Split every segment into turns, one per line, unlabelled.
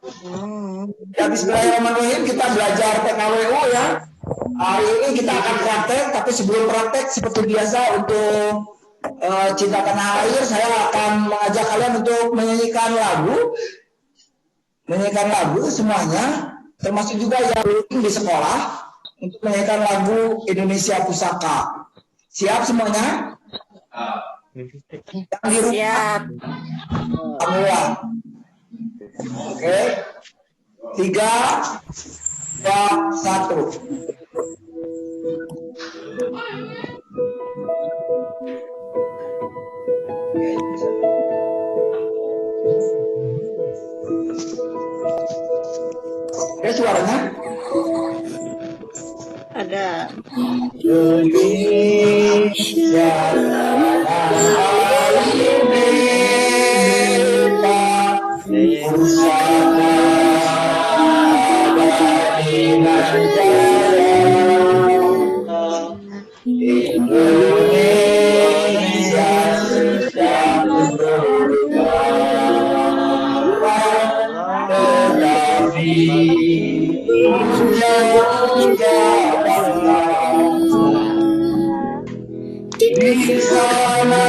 Ya, bismillahirrahmanirrahim, kita belajar PKWU ya. Hari ini kita akan praktek, tapi sebelum praktek seperti biasa untuk cinta tanah air, saya akan mengajak kalian untuk menyanyikan lagu semuanya, termasuk juga yang di sekolah untuk menyanyikan lagu Indonesia Pusaka. Siap semuanya? Yang di rumah. Semua. Oke. 3, 2, 1. Oke, suaranya?
Ada.
Indonesia di sana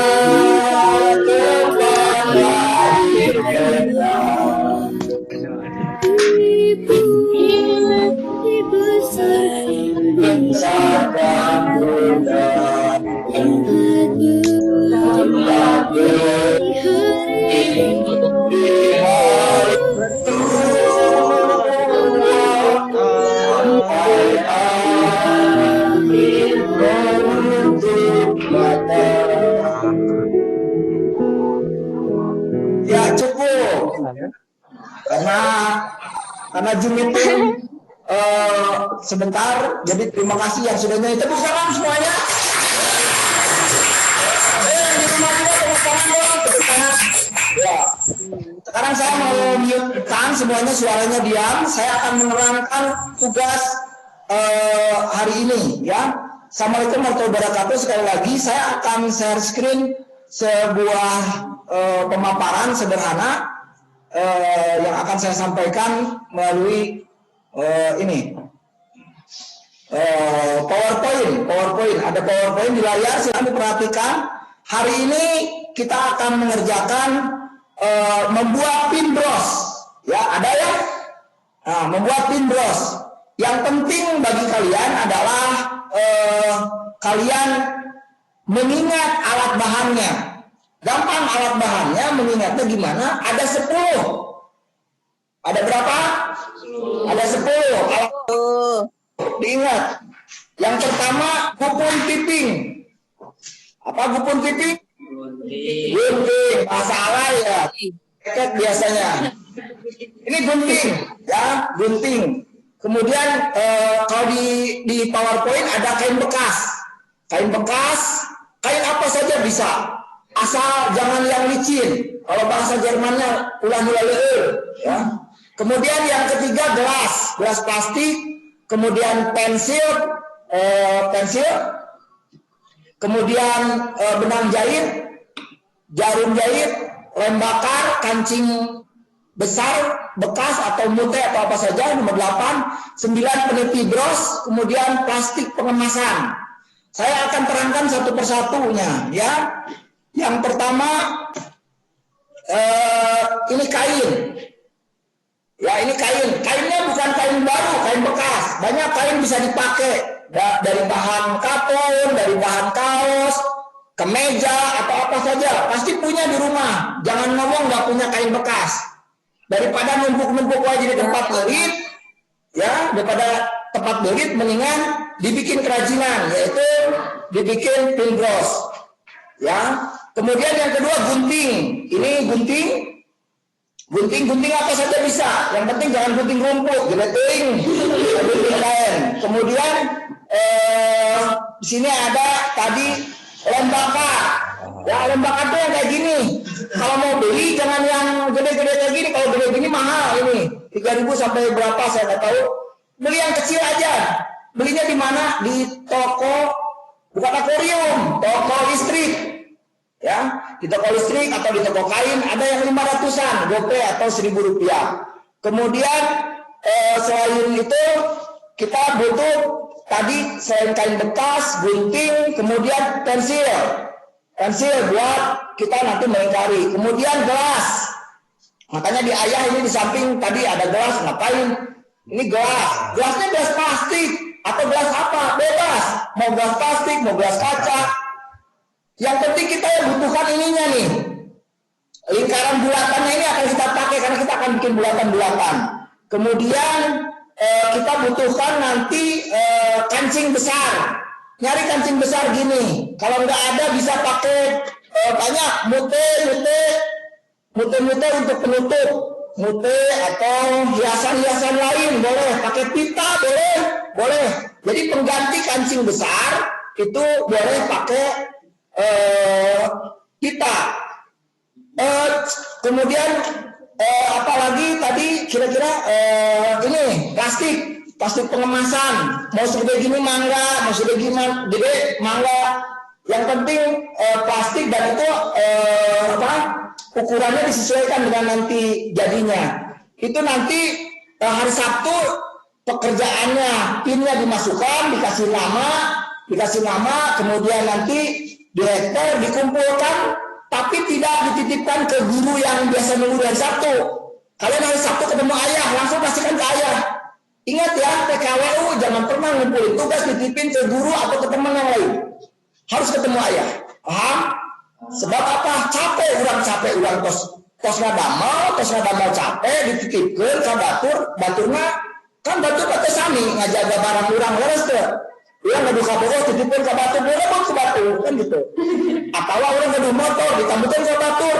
ya cukup karena Zoom meeting sebentar, jadi terima kasih yang sudah nyanyi. Tepuk tangan semuanya. Di rumah juga tepuk tangan dong, tepuk tangan. Ya. Sekarang saya mau mute-kan semuanya, suaranya diam. Saya akan menerangkan tugas hari ini ya. Assalamualaikum warahmatullahi wabarakatuh. Sekali lagi saya akan share screen sebuah pemaparan sederhana yang akan saya sampaikan melalui ini PowerPoint. Ada PowerPoint di layar, silahkan diperhatikan. Hari ini kita akan mengerjakan membuat pin bros. Ya, ada ya? Nah, membuat pin bros. Yang penting bagi kalian adalah kalian mengingat alat bahannya. Gampang alat bahannya, mengingatnya gimana? Ada 10. Ada berapa? 10. Ada 10. Alat diingat. Yang pertama, gupun piping. Apa gupun piping? Gunting. Bahasa alay ya. Keket biasanya. Ini gunting, ya, gunting. Kemudian kalau di PowerPoint ada kain bekas. Kain bekas, kain apa saja bisa. Asal jangan yang licin. Kalau bahasa Jermannya ulah-ulah ya. Kemudian yang ketiga gelas plastik. Kemudian pensil. Kemudian benang jahit, jarum jahit, lem bakar, kancing besar, bekas atau mute atau apa saja. Nomor 8, 9 peniti bros, kemudian plastik pengemasan. Saya akan terangkan satu persatunya ya. Yang pertama ini kain. Ya, ini kain. Kainnya bukan kain baru, kain bekas. Banyak kain bisa dipakai dari bahan katun, dari bahan kaos, kemeja atau apa saja. Pasti punya di rumah. Jangan ngomong nggak punya kain bekas. Daripada numpuk-numpuk aja di tempat belit, ya, daripada tempat belit mendingan dibikin kerajinan, yaitu dibikin pin bros. Ya. Kemudian yang kedua gunting. Ini gunting apa saja bisa. Yang penting jangan gunting rumput, geleting, gunting kain. Kemudian di sini ada tadi lem bakar. Ya, lem bakar tuh yang kayak gini. Kalau mau beli jangan yang gede-gede kayak gini. Kalau gede gini mahal ini. 3.000 sampai berapa saya nggak tahu. Beli yang kecil aja. Belinya di mana? Di toko, bukan akuarium, toko listrik. Ya, di toko listrik atau di toko kain ada yang 500-an, GoPay atau 1.000 rupiah. Kemudian selain itu kita butuh tadi selain kain bekas, gunting, kemudian pensil buat kita nanti melingkari. Kemudian gelas. Makanya di ayah ini di samping tadi ada gelas, ngapain? Ini gelas. Gelasnya gelas plastik atau gelas apa? Bebas. Mau gelas plastik, mau gelas kaca. Yang penting kita yang butuhkan ininya nih. Lingkaran bulatannya ini akan kita pakai karena kita akan bikin bulatan-bulatan. Kemudian kita butuhkan nanti kancing besar. Nyari kancing besar gini. Kalau nggak ada bisa pakai banyak mute untuk penutup, mute atau hiasan-hiasan lain boleh. Pakai pita boleh. Jadi pengganti kancing besar itu boleh pakai pita. Kemudian apalagi tadi kira-kira ini plastik pengemasan, mau segede gini mangga, mau segede gede mangga. Yang penting plastik dan itu ukurannya disesuaikan dengan nanti jadinya. Itu nanti hari Sabtu pekerjaannya, pinnya dimasukkan, dikasih nama, kemudian nanti direktur dikumpulkan, tapi tidak dititipkan ke guru yang biasa nunggu hari Sabtu. Kalian hari Sabtu ketemu ayah, langsung kasihkan ke ayah. Ingat ya, PKWU jangan pernah ngumpulin tugas dititipin ke guru atau ke teman yang lain. Harus ketemu ayah. Paham? Sebab apa? Capek ulang tos ngadamel capek dititipkan ke baturna kan batur sami ngajaga barang urang leres teh. Urang ngadu ka bogoh titipkeun ka batur, boleh ke batur kan gitu. Atawa urang ngadu motor ditambutkeun ka batur.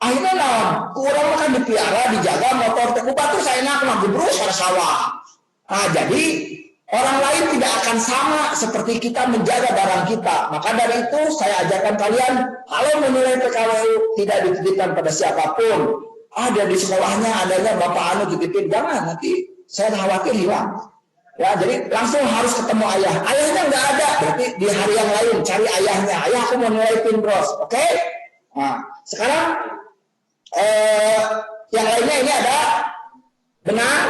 Akhirnya naon? Urang kan dipiara, dijaga motor teh ku batur saenakna gebrus ka sawah. Jadi orang lain tidak akan sama seperti kita menjaga barang kita. Maka dari itu saya ajarkan kalian, kalau menilai PKWU tidak dititipkan pada siapapun. Ada di sekolahnya adanya bapak anu titipin, jangan nanti saya khawatir hilang. Ya, jadi langsung harus ketemu ayah. Ayahnya nggak ada, berarti di hari yang lain cari ayahnya. Ayah aku mau nilai pinbros, oke? Nah, sekarang yang lainnya ini ada benang,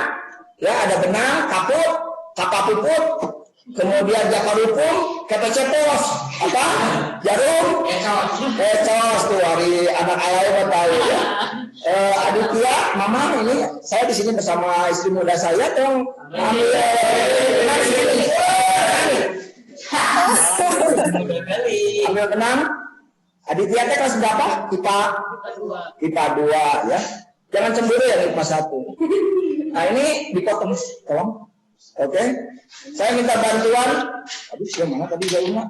ya ada benang, kapapuput, kemudian jakarupum, kepecepos, apa? Jarum, ecos tuh hari anak ayah yang tahu ya. Aditya, mama ini saya di sini bersama istri muda saya dong. Ambil benang sini. Ambil benang. Aditya teh kelas berapa? IPA 2 ya. Jangan cemburu ya IPA 1. Nah ini dipotong, tolong. Oke, saya minta bantuan. Aduh, yang mana tadi jauhnya?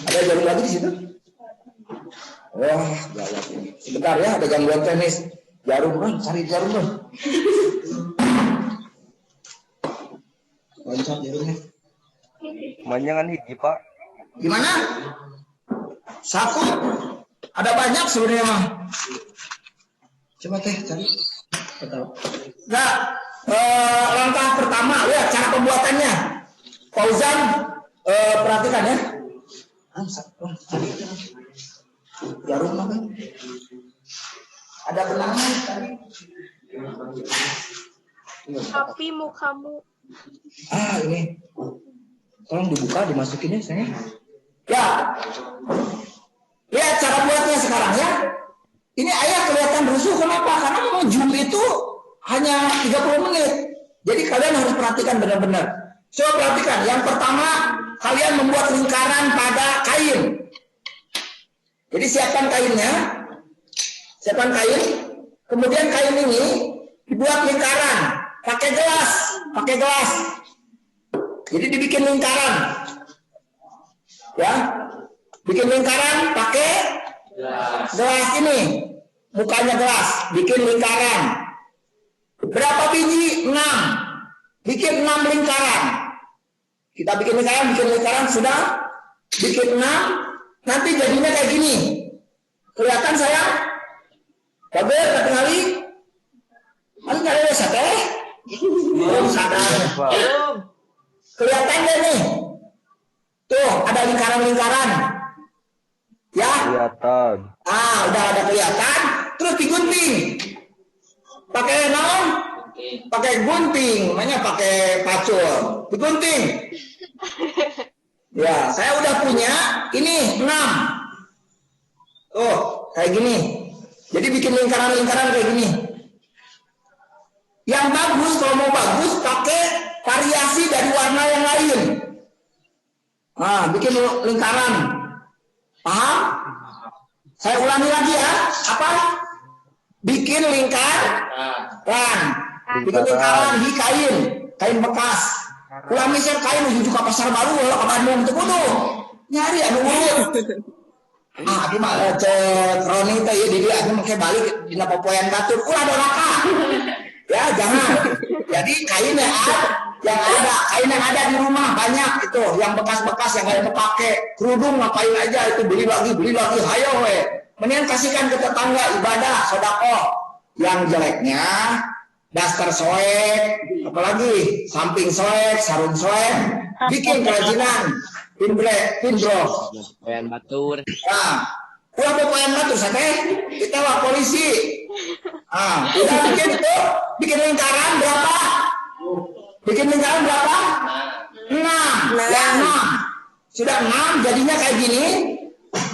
Ada jarum lagi di situ? Wah, gawat ini. Sebentar ya, ada gangguan teknis. Jarum, cari jarum dong. Loncat jarumnya.
Manjangan hiji, Pak.
Gimana? Satu. Ada banyak sebenarnya mah. Coba teh cari. Nah, langkah pertama, lihat cara pembuatannya. Fauzan, perhatikan ya. Jarum apa? Ada benangnya tadi.
Tapi mukamu.
Ini. Tolong dibuka, dimasukin ya saya. Ya. Lihat cara buatnya sekarang ya. Ini ayah kelihatan rusuh, kenapa? Karena memang Zoom itu hanya 30 menit. Jadi kalian harus perhatikan benar-benar. Coba perhatikan. Yang pertama, kalian membuat lingkaran pada kain. Jadi siapkan kainnya. Siapkan kain. Kemudian kain ini dibuat lingkaran. Pakai gelas. Jadi dibikin lingkaran. Ya. Bikin lingkaran pakai gelas ini, mukanya gelas, bikin lingkaran. Berapa biji? 6. Bikin 6 lingkaran. Kita bikin lingkaran sudah. Bikin 6. Nanti jadinya kayak gini. Kelihatan saya? Bagus, kali. Mana ada sate? Belum sadar. Kelihatan deh nih. Tuh, ada lingkaran-lingkaran. Ya,
Kelihatan.
Udah ada kelihatan. Terus digunting. Pakai naon? Pakai gunting, namanya pakai pacul. Digunting. Ya, saya udah punya ini 6. Oh, kayak gini. Jadi bikin lingkaran-lingkaran kayak gini. Yang bagus, kalau mau bagus, pakai variasi dari warna yang lain. Bikin lingkaran. Paham? Saya ulangi lagi ya. Apa? Bikin lingkaran. Bikin lingkaran di kain bekas. Ulang misal kain menuju ke pasar baru, ke Bandung itu kudu nyari urut. Di mana cek Roni teh ya dia make balik dina popoyan batur. Ulah doraka. Ya jangan. Jadi kain yang ada di rumah banyak itu, yang bekas-bekas yang nggak kepake. Kerudung ngapain aja itu beli lagi, hayo we. Mendingan kasihkan ke tetangga ibadah, sedekah. Yang jeleknya daster soek, apalagi samping soek, sarung soek, bikin kerajinan, pinbro.
Poyan batur.
Ulah popoyan batur sateh, kita wah polisi. Udah bikin lingkaran berapa? Bikin lingkaran berapa? 6. Ya 6. Sudah 6 jadinya kayak gini.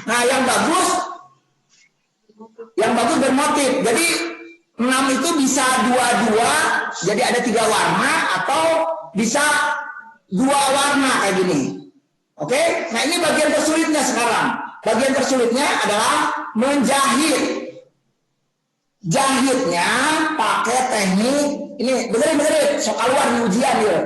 Nah yang bagus bermotif. Jadi 6 itu bisa dua, jadi ada 3 warna atau bisa 2 warna kayak gini. Oke? Nah ini bagian tersulitnya sekarang. Bagian tersulitnya adalah menjahit. Jahitnya pakai teknik ini bener sok keluar di ujian ya.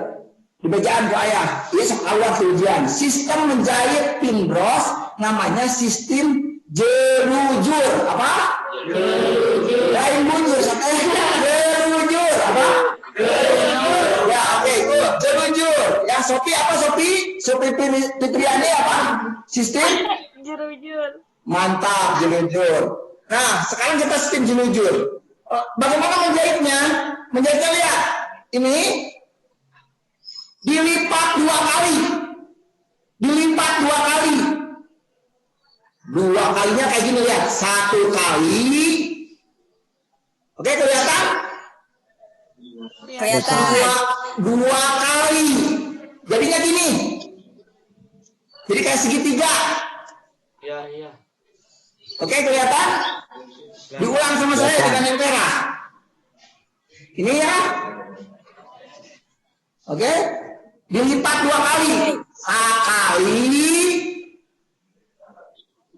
Di bacaan ke ayah. Iya sok keluar di ujian. Sistem menjahit pinbros namanya sistem jelujur. Apa? Lain bujur sampai jelujur apa? Ya oke itu jelujur. Yang Sopi apa Sopi? Sopi Fitriani apa? Sistem
Jelujur.
Mantap jelujur. Nah sekarang kita sistem jelujur. Bagaimana menjahitnya? Menjahitnya lihat. Ini dilipat 2 kali. Dilipat 2 kali. 2 kalinya kayak gini lihat. 1 kali. Oke kelihatan?
Kelihatan.
2 kali. Jadinya gini. Jadi kayak segitiga.
Iya.
Oke kelihatan? Diulang sama saya dengan yang merah. Ini ya. Oke. Dilipat 2 kali. Sekali.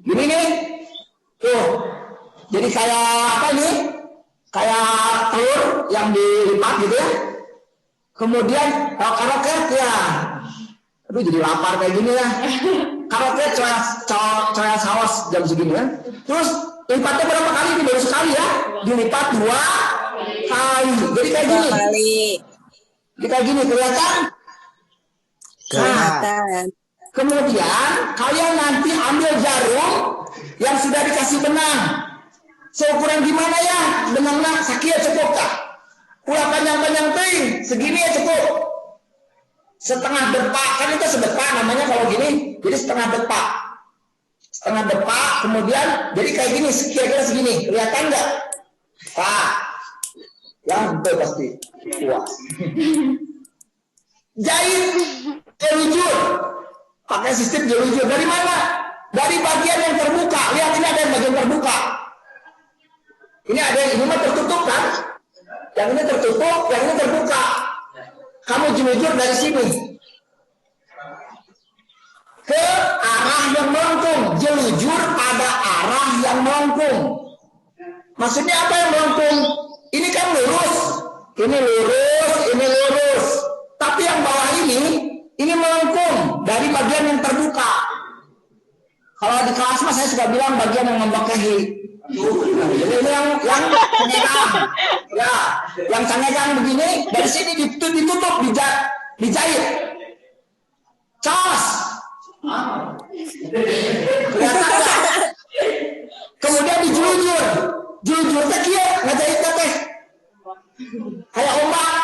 Gini nih. Tuh. Jadi kayak apa nih? Kayak telur yang dilipat gitu ya. Kemudian karoket ya. Aduh jadi lapar kayak gini ya. Karoket coya saus jam segini ya. Terus lipatnya berapa kali? Ini baru sekali ya. Dilipat 2 kali. Jadi kayak gini.
2 kali.
Jadi kayak gini kelihatan?
Kelihatan.
Kemudian kalian nanti ambil jarum yang sudah dikasih benang. Seukuran gimana ya? Benangnya sakia cukup tak? Ulah panjang-panjang ting, segini ya cukup. Setengah depak, kan itu sedepak namanya kalau gini. Jadi setengah depak. Setengah depak, kemudian jadi kayak gini, kira-kira segini. Kelihatan nggak? Pak, ya betul pasti. Puas. Jahit jelujur. Pakai sistem jelujur. Dari mana? Dari bagian yang terbuka. Lihat ini ada yang bagian terbuka. Ini ada yang ini mah tertutup kan? Yang ini tertutup, yang ini terbuka. Kamu jelujur dari sini ke arah yang melengkung. Jelujur pada arah yang melengkung. Maksudnya apa yang melengkung? Ini kan lurus. Ini lurus, ini lurus. Tapi yang bawah ini melengkung dari bagian yang terbuka. Kalau di kelas mas saya suka bilang bagian yang membakehi. Jadi ini yang cangegang, ya, yang cangegang begini dari sini ditutup, dijahit, cas, kelihatan nggak? Kemudian dijulur, teh kia ngajahit teh, kayak ombak.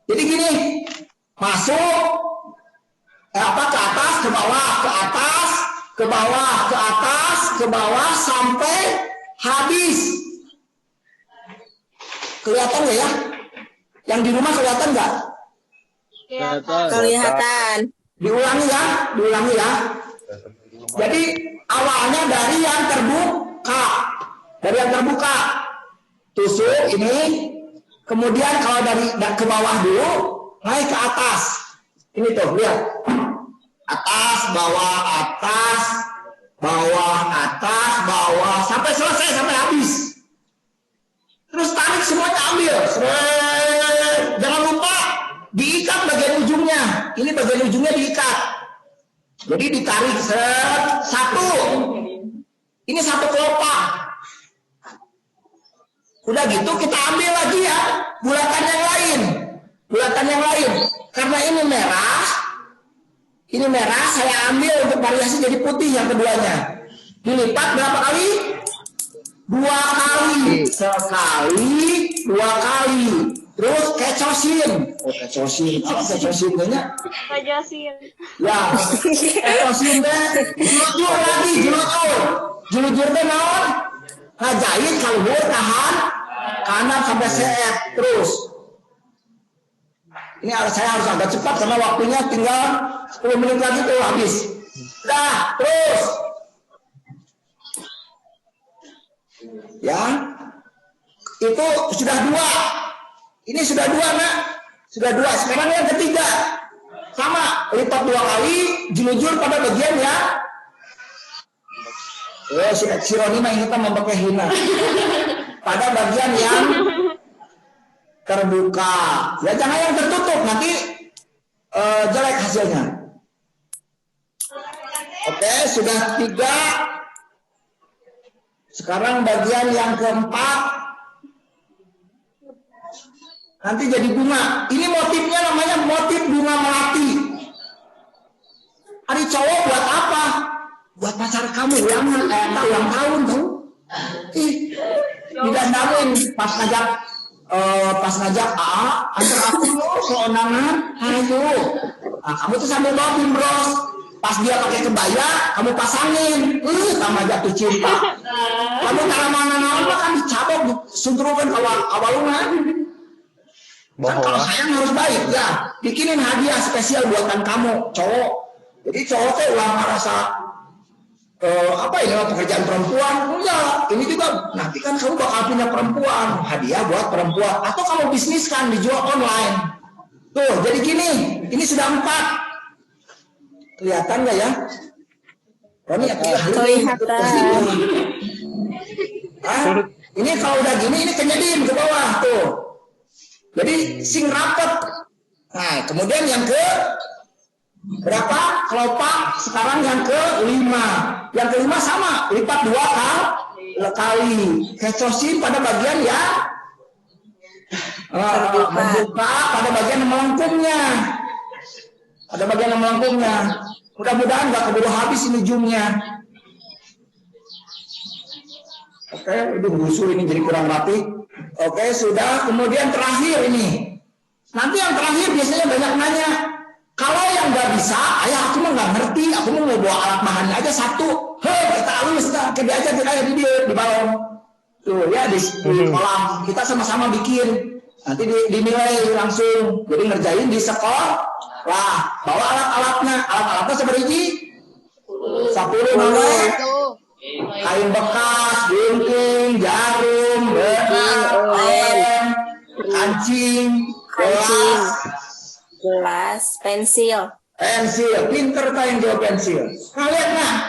Jadi gini, masuk, ke atas, ke bawah, ke atas, ke bawah, ke atas. ke bawah sampai habis. Kelihatan nggak ya? Yang di rumah kelihatan nggak?
Kelihatan.
Diulangi ya. Jadi awalnya dari yang terbuka, tusuk ini, kemudian kalau dari ke bawah dulu, naik ke atas. Ini tuh, lihat. Atas, bawah, sampai selesai, sampai habis. Terus tarik semuanya, ambil. Jangan lupa diikat bagian ujungnya. Ini bagian ujungnya diikat. Jadi ditarik satu. Ini satu kelopak. Udah gitu kita ambil lagi ya bulatan yang lain. Karena ini merah saya ambil untuk variasi jadi putih yang keduanya. Dilipat berapa kali? 2 kali. Sekali, 2 kali. Terus kecosin. Kecosin kayaknya.
Kajasin.
Ya, kecosin deh. Julur lagi. Julur teh naon? Ngajahit kalau tahan kanan sampai seet terus. Ini saya harus agak cepat karena waktunya tinggal 10 menit lagi tuh habis. Dah, terus. Ya. Itu sudah 2. Ini sudah 2, Nak. Sudah 2. Sekarang yang ketiga. Sama, lipat 2 kali, jelujur pada bagian ya. Si Roni mah ini memakai hina. Pada bagian yang terbuka. Ya jangan yang tertutup, nanti jelek hasilnya. Oke, sudah 3. Sekarang bagian yang keempat. Nanti jadi bunga. Ini motifnya namanya motif bunga melati. Hari cowok buat apa? Buat pacar kamu ulang tahun tuh. Didandamin pas ngajak antar aku lo seonangan. Ayo. Nah, kamu tuh sambil bawa bimbros. Pas dia pakai kebaya, kamu pasangin. Tambah jatuh cinta. Kamu cara mana kan dicabok, disunturukan awalungan. Kan kalau sayang harus baik ya. Bikinin hadiah spesial buatan kamu, cowok. Jadi cowok teh ulang merasa pekerjaan perempuan. Enggak, ini juga nanti kan kamu bakal punya perempuan, hadiah buat perempuan. Atau kamu bisniskan, dijual online. Tuh, jadi gini, ini sudah 4. Kelihatan nggak ya? Roni ya
kelihatan.
Ini kalau udah gini, ini kenyedin ke bawah tuh. Jadi sing rapet. Nah, kemudian yang ke berapa? Kelopak. Sekarang yang ke-5. Yang ke-5 sama, lipat 2 kali. Kecosin pada bagian ya membuka pada bagian melengkungnya. Pada bagian melengkungnya. Mudah-mudahan nggak keburu habis ini zoomnya. Oke, ini busuk ini jadi kurang rapi. Oke, sudah. Kemudian terakhir ini. Nanti yang terakhir biasanya banyak nanya. Kalau yang nggak bisa, ayah aku mah nggak ngerti. Aku mau bawa alat bahannya aja 1. Kita halus, kita aja di balon. Tuh ya di kolam. Kita sama-sama bikin. Nanti dinilai langsung. Jadi ngerjain di sekolah. Lah, bawa alat-alatnya. Alat-alatnya seperti 10 nomor. Kain bekas, gunting, jarum, lem, kancing,
gelas, pensil.
Pinter yang jawab pensil. Nah, lihat nah.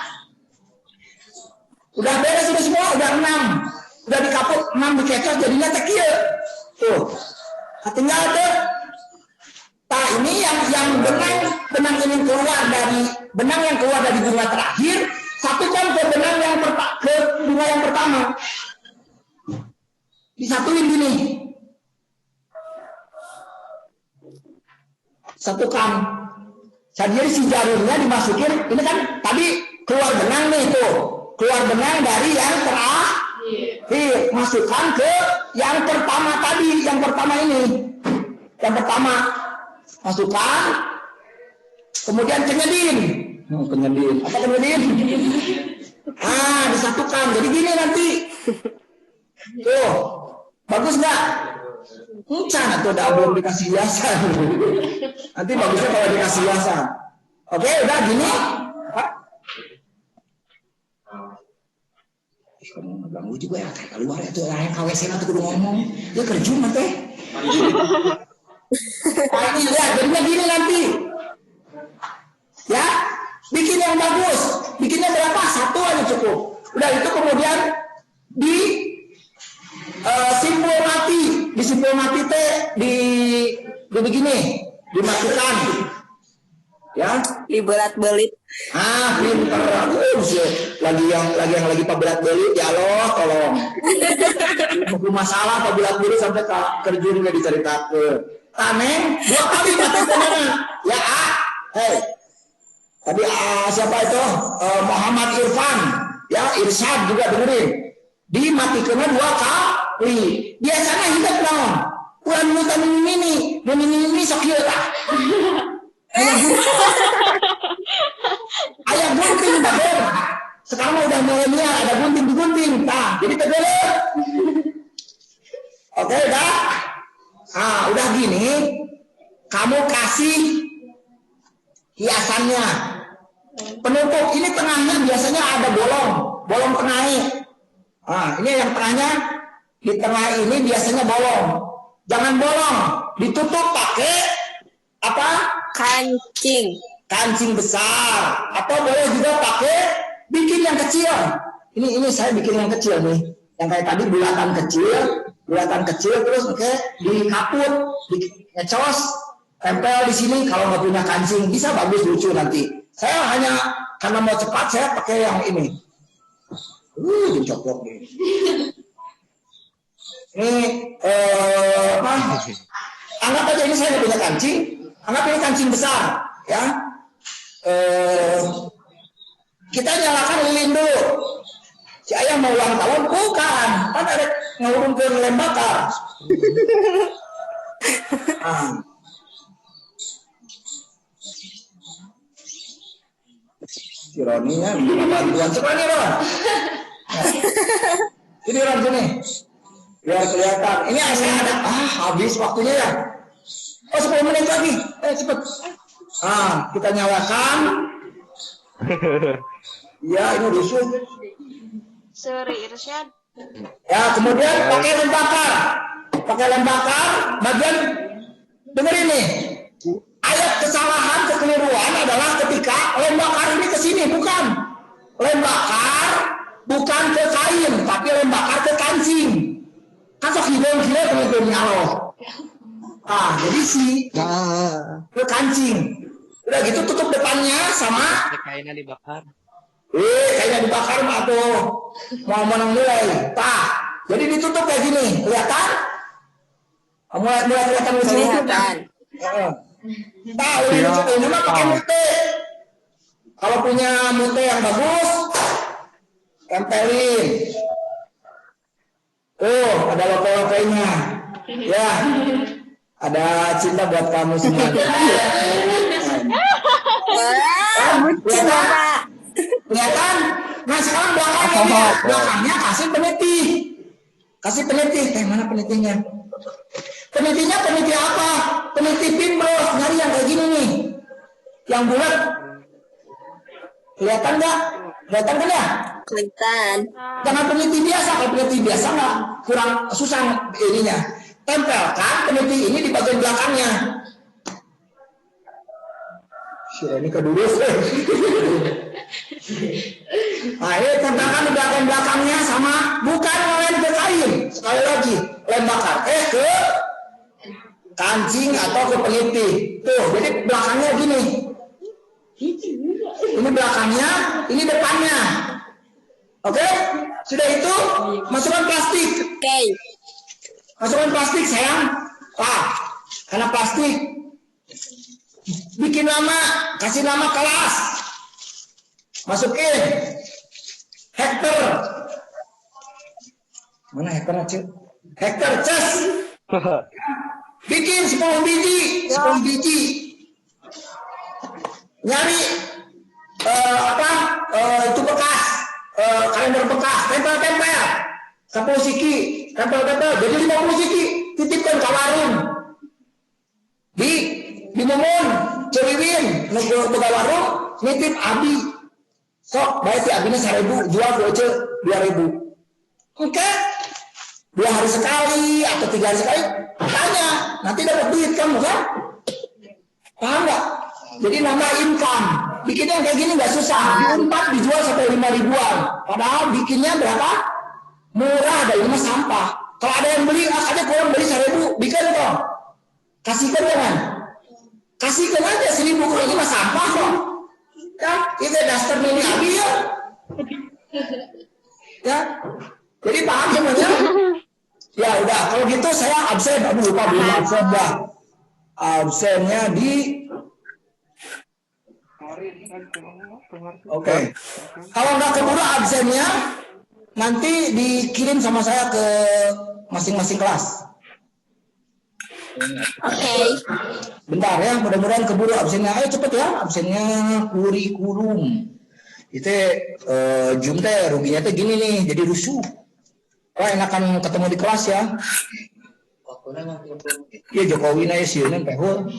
Udah beres sudah semua, udah 6. Udah dikaput 6 dikecot jadinya tekil. Tuh. Tinggal ada. Nah, ini yang benang ini keluar dari benang yang keluar dari bunga terakhir. Satukan ke benang ke bunga yang pertama. Disatuin gini. Satukan. Jadi si jarumnya dimasukin. Ini kan tadi keluar benang nih tuh. Keluar benang dari yang terakhir. Masukkan ke yang pertama tadi. Yang pertama ini. Yang pertama. Masukkan. Kemudian kenyedin. Kenyedin. Apa kenyedin? Disatukan. Jadi gini nanti. Tuh, bagus nggak? Encan atau belum dikasih hiasan. Nanti bagusnya kalau dikasih hiasan. Oke, udah gini. Kamu ganggu juga ya, kayak keluar ya tuh, yang KWC nanti kudu ngomong. Ya kerja teh. Ini lihat, jadinya gini nanti. Ya, bikin yang bagus. Bikinnya berapa? 1 aja cukup. Udah itu kemudian di simpul mati, di simpul mati teh di begini, dimatikan. Ya,
Diberat-belit.
pinter. Lagi pabelat-belit ya Allah, tolong. Buku masalah pabelat-belit sampai kerjun nggak diceritakan. Taneng 2 kali matikan. Ya, hey. Tadi siapa itu? Muhammad Irfan, ya Irsyad juga dengerin. Dimatikan 2 kali. Biasanya hidup dong. Kurang ini sok ieu tah. Ayah gunting bagus. Sekarang udah milenial, ada gunting. Nah, jadi tegele. Oke, udah. Udah gini. Kamu kasih hiasannya. Penutup ini tengahnya biasanya ada bolong tengahnya. Ini yang tengahnya, di tengah ini biasanya bolong. Jangan bolong, ditutup pakai apa? Kancing besar. Atau boleh juga pakai bikin yang kecil. Ini saya bikin yang kecil nih. Yang kayak tadi bulatan kecil terus dikaput, ngecos, tempel di sini. Kalau nggak punya kancing bisa bagus lucu nanti. Saya hanya karena mau cepat saya pakai yang ini. Dicoplok nih. Ini anggap aja ini saya nggak punya kancing. Anggap ini kancing besar, ya. Kita nyalakan lilin dulu. Si ayah mau ulang tahun, bukan. Kan ada ngurung ke lem bakar. Si Roni ya, bantuan sekolah nih Ron. Ini Ron sini. Biar kelihatan. Ini saya ada. Habis waktunya ya. 10 menit lagi. Cepet. Kita nyalakan. Ya, ini rusuh.
Seri Irsyad.
Ya, kemudian pakai lem bakar. Bagian dengerin nih. Ayat kesalahan kekeliruan adalah ketika lem bakar ini ke sini, bukan. Lem bakar bukan ke kain, tapi lem bakar ke kancing. Kan sok hidung-hidung teman-teman Allah. Jadi ke kancing. Udah gitu tutup depannya sama
Kainnya dibakar.
kainnya dibakar mah tuh. Mau menilai. Jadi ditutup kayak gini. Kelihatan? Mulai kelihatan di sini.
Kelihatan.
Ini mah pakai mute. Kalau punya mute yang bagus, tempelin. Ada logo-logonya. Ya. Ada cinta buat kamu semua. Kelihatan? Nah sekarang belakangnya kasih peniti. Mana penitinya? Penitinya peniti apa? Peniti pinball. Nyari yang kayak gini nih. Yang bulat. Kelihatan nggak? Kelihatan kan ya?
Kelihatan.
Jangan peniti biasa. Kalau peniti biasa nggak kurang susah ininya. Tempelkan peniti ini di bagian belakangnya. Ini kedurus. Ini tempelkan di bagian belakangnya sama bukan lem ke kain. Sekali lagi lem bakar. Ke kancing atau ke peniti. Tuh, jadi belakangnya gini. Ini belakangnya, ini depannya. Oke? Sudah itu masukkan plastik.
Oke.
Masukkan plastik sayang. Karena plastik. Bikin nama, kasih nama kelas. Masukin. Hektar. Mana hektar aja? Hektar cas. Bikin 10 biji. Nyari itu bekas kalender bekas, tempel-tempel. 10 siki, tempel-tempel. Jadi 50 siki, titipkan ke warung. Di Mumun, Ceriwin, boga warung, nitip abi. Sok, baik si abinya 1.000, jual goce 2.000. Oke, 2 hari sekali atau 3 hari sekali, tanya, nanti dapat duit kamu kan? Paham nggak? Jadi nambah income. Bikin yang kayak gini nggak susah. Diumpat dijual sampai 5 ribuan. Padahal bikinnya berapa? Murah, dari rumah sampah. Kalau ada yang beli, ada kurang beli 1.000, bikin dong. Kasihkan jangan. Kasihkan aja 1.000, kalau ini mah sampah kok. Ya, itu daster mini abi ya. Ya, jadi paham semuanya? Ya udah, kalau gitu saya absen. Aduh lupa belum absen dah. Absennya di. Oke. Kalau nggak keburu absennya, nanti dikirim sama saya ke masing-masing kelas.
Oke.
Bentar ya, mudah-mudahan keburu absennya. Ayo cepet ya, absennya kurikulum. Itu Zoom teh ruginya teh gini nih, jadi rusuh. Wah, enakan ketemu di kelas ya. Iya Jokowi na ya sieun pehul.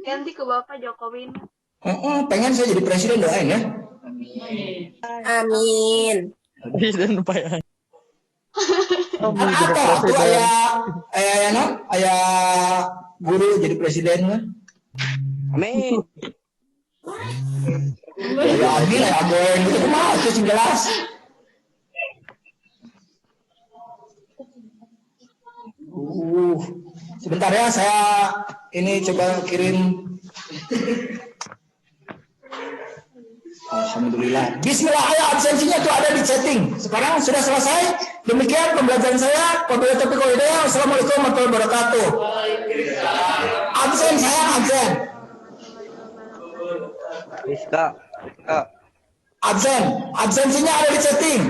Ganti ke Bapak Jokowi.
Pengen saya jadi presiden, doain ya.
Amin.
Apa tuh ayah guru jadi presiden mah.
Amin.
Ya amin ya amin itu mah itu sih jelas. Sebentar ya, saya ini coba kirim. Alhamdulillah. Bismillah, ayo absensinya tuh ada di chatting. Sekarang sudah selesai. Demikian pembelajaran saya. Wabillahi taufiq wal hidayah. Wassalamualaikum warahmatullahi wabarakatuh. Absen saya absen.
Rizka.
Absen. Absensinya ada di chatting.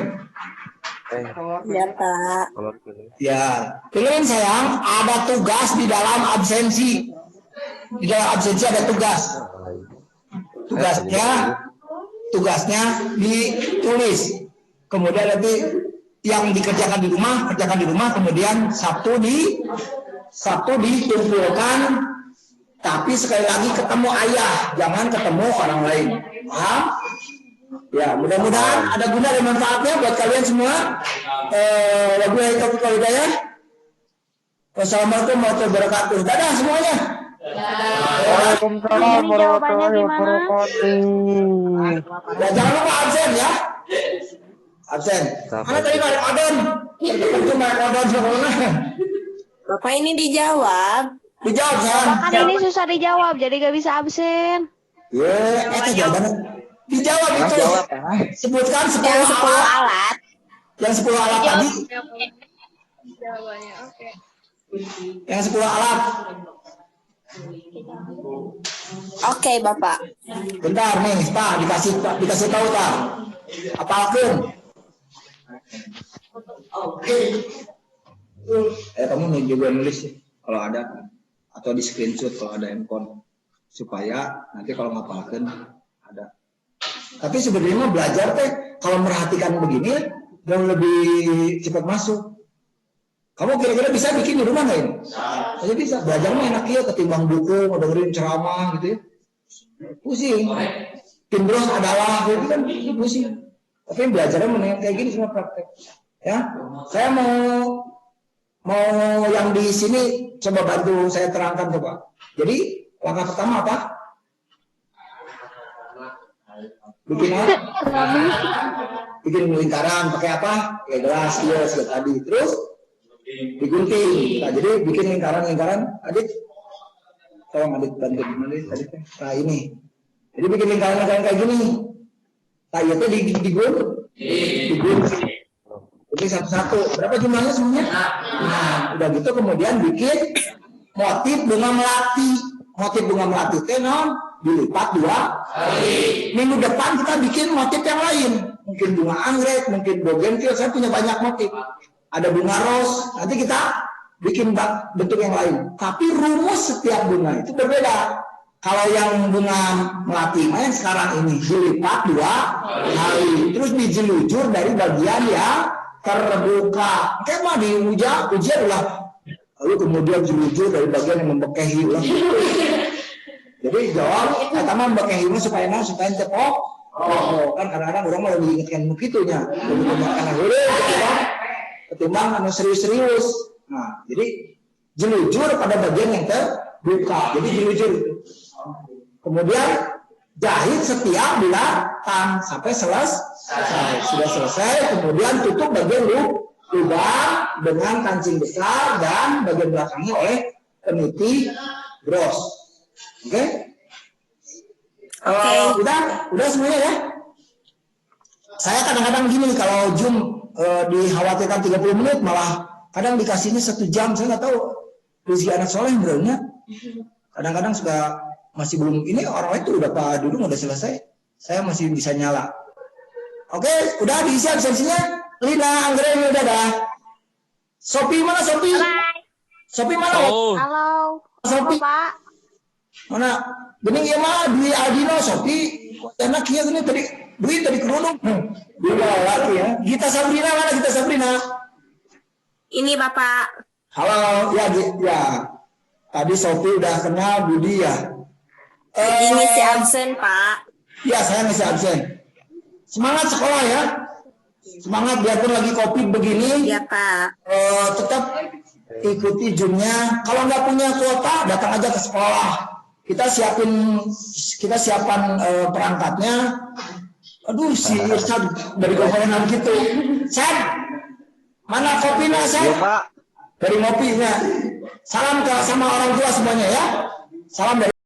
Ya, Pak.
Ya, dengerin sayang, ada tugas di dalam absensi. Di dalam absensi ada tugas. Tugasnya ditulis. Kemudian nanti yang dikerjakan di rumah, kerjakan di rumah. Kemudian Sabtu dikumpulkan. Tapi sekali lagi ketemu ayah, jangan ketemu orang lain. Paham? Ya, mudah-mudahan ada guna dan manfaatnya buat kalian semua. Wabillahi taufiq wal hidayah. Wassalamualaikum warahmatullahi wabarakatuh. Dadah semuanya.
Waalaikumsalam warahmatullahi wabarakatuh.
Ya, jangan lupa absen ya. Absen. Mana tadi Pak Odon? Itu Pak Odon sekolah.
Bapak ini dijawab.
Dijawab ya.
Kan ini susah dijawab, jadi gak bisa absen.
Ya, itu jawabannya. Dijawab itu. Sebutkan 10
Yang 10
alat.
alat.
Yang 10 alat tadi.
Jawabannya, oke.
Yang 10 alat.
Oke, Bapak.
Bentar nih, Pak, dikasih tahu Pak. Apalkan. Kamu nih juga nulis sih, kalau ada, atau di screenshot kalau ada handphone, supaya nanti kalau ngapalkan ada. Tapi sebenarnya belajar teh kalau merhatikan begini jauh lebih cepat masuk. Kamu kira-kira bisa bikin di rumah nggak ini? Saya bisa. Belajar mah enak ya, ketimbang buku, dengerin ceramah gitu ya. Pusing. Timbros adalah gitu kan pusing. Tapi belajarnya mendingan kayak gini semua praktek. Ya, saya mau yang di sini coba bantu saya terangkan coba. Jadi langkah pertama apa? Bikin apa? Bikin lingkaran pakai apa? Pakai gelas, ya sudah tadi. Terus digunting. Nah, jadi bikin lingkaran. Adik, tolong adik bantu gimana tadi? Nah ini. Jadi bikin lingkaran kayak gini. Nah itu digunting. Jadi satu-satu. Berapa jumlahnya semuanya? Nah, udah gitu kemudian bikin motif bunga melati. Motif bunga melati itu dilipat 2 kali. Minggu depan kita bikin motif yang lain. Mungkin bunga anggrek, mungkin bougainville. Saya punya banyak motif. Ada bunga ros. Nanti kita bikin bentuk yang lain. Tapi rumus setiap bunga itu berbeda. Kalau yang bunga melati mah yang sekarang ini dilipat 2 kali, terus dijelujur dari bagian yang terbuka. Kayak mah di ujian lah, lalu kemudian jelujur dari bagian yang membekehi lah. Jadi jawab, kata mah membekehi supaya cepok. Kan kadang-kadang orang mau lebih ingatkan begitunya, lebih karena ketimbang anu serius-serius. Nah, jadi jelujur pada bagian yang terbuka. Jadi jelujur. Kemudian jahit setiap bulatan sampai selesai. Sudah selesai, kemudian tutup bagian lubang dengan kancing besar dan bagian belakangnya oleh peniti bros. Oke? Udah semuanya ya. Saya kadang-kadang gini kalau Zoom dikhawatirkan 30 menit malah kadang dikasihnya 1 jam. Saya nggak tahu rezeki anak soleh benernya. Kadang-kadang suka masih belum, ini orang itu udah pada dulu udah selesai, saya masih bisa nyala. Oke, udah diisi absensinya. Lina, Anggreni udah dah. Sopi mana Sopi? Sopi mana?
Halo.
Sopi
Pak.
mana? Bening ya mah Dwi Aldino Sopi. Enak ya gini tadi Dwi tadi kerudung. Dwi lagi ya. Gita Sabrina mana? Gita Sabrina.
Ini Bapak.
Halo, ya. Tadi Sopi udah kenal Budi ya.
Ini si absen, Pak.
Ya, saya ngisi absen. Semangat sekolah ya. Semangat biarpun lagi COVID begini.
Iya, Pak.
Tetap ikuti Zoom-nya. Kalau nggak punya kuota, datang aja ke sekolah. Kita siapkan perangkatnya. Aduh, si Irsyad dari governor gitu. Sad, mana kopinya, Sad?
Iya, Pak.
Dari ngopinya. Salam sama orang tua semuanya ya. Salam dari